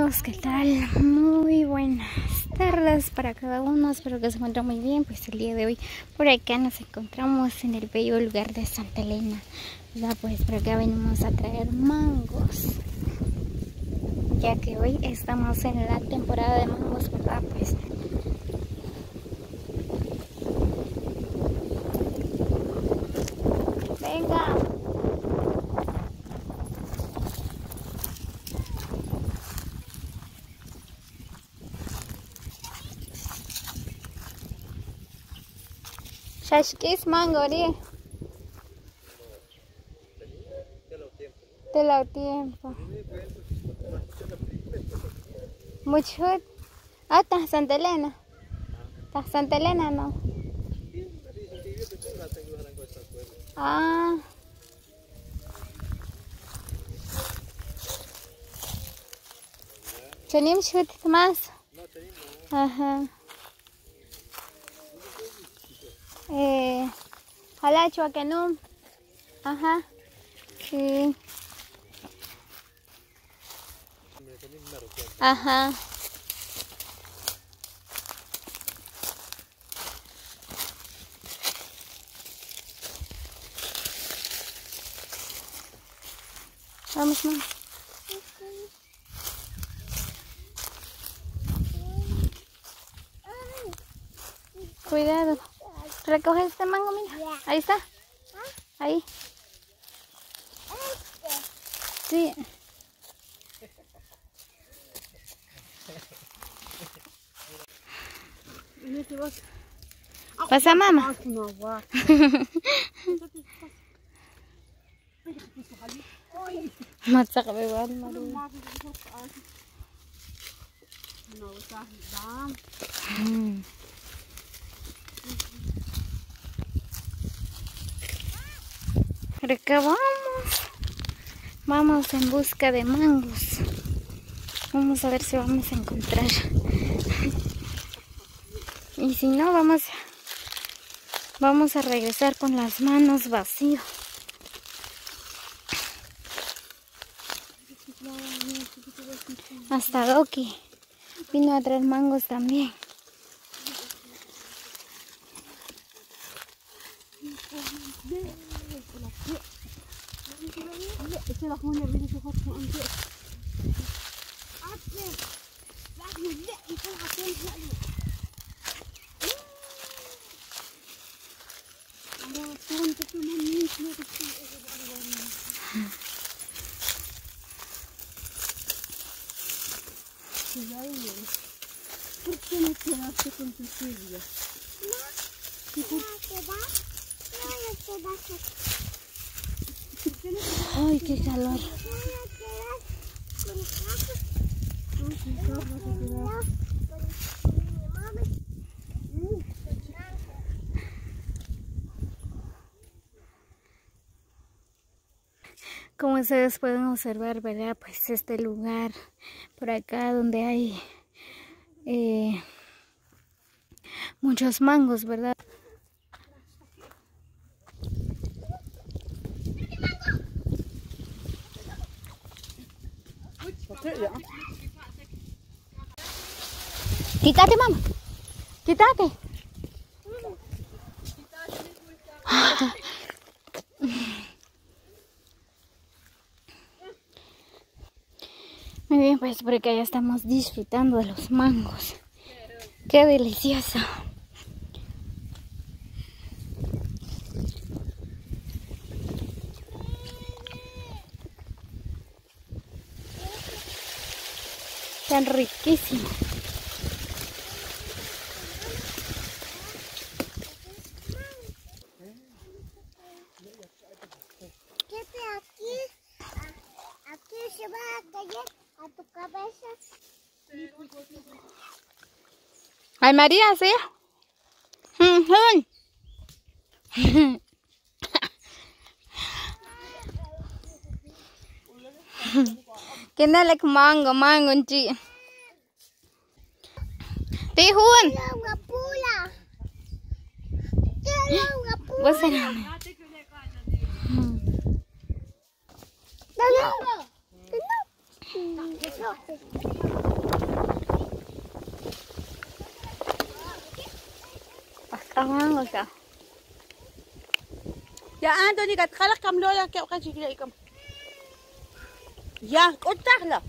amigos, ¿qué tal? Muy buenas tardes para cada uno, espero que se encuentren muy bien. Pues el día de hoy por acá nos encontramos en el bello lugar de Santa Elena, ¿verdad? Pues por acá venimos a traer mangos, ya que hoy estamos en la temporada de mangos, ¿verdad? Pues venga. Shashkis mango, ¿sí? De lo tiempo. Mucho. Ah, ¿estás Santa Elena? ¿Estás Santa Elena, no? Ah. ¿Tenim shoot más? Ajá. Hala chuakenum. Ajá. Sí. Ajá. Vamos, mamá. Cuidado. Recoge este mango, mira. Ahí está. Ahí. Sí. Pasa, mamá. Masak beban maru. Acá vamos en busca de mangos. Vamos a ver si vamos a encontrar. Y si no, vamos a regresar con las manos vacías. Hasta Doki vino a traer mangos también. ¿Por qué no quedaste con tu Silvia? Ay, qué calor. Como ustedes pueden observar, ¿verdad? Pues este lugar por acá donde hay muchos mangos, ¿verdad? Quítate, mamá. Quítate. Muy bien, pues por acá ya estamos disfrutando de los mangos. ¡Qué delicioso! Están riquísimos. Aquí se va a caer a tu cabeza. Ay, María, ¿sí? Cái này là mango chị. Tí hun. Bớt xem nào. Pasangan ko siya. Ya Anthony kat kalak kam lola kaya ka jigla ikam. Ya, utak la.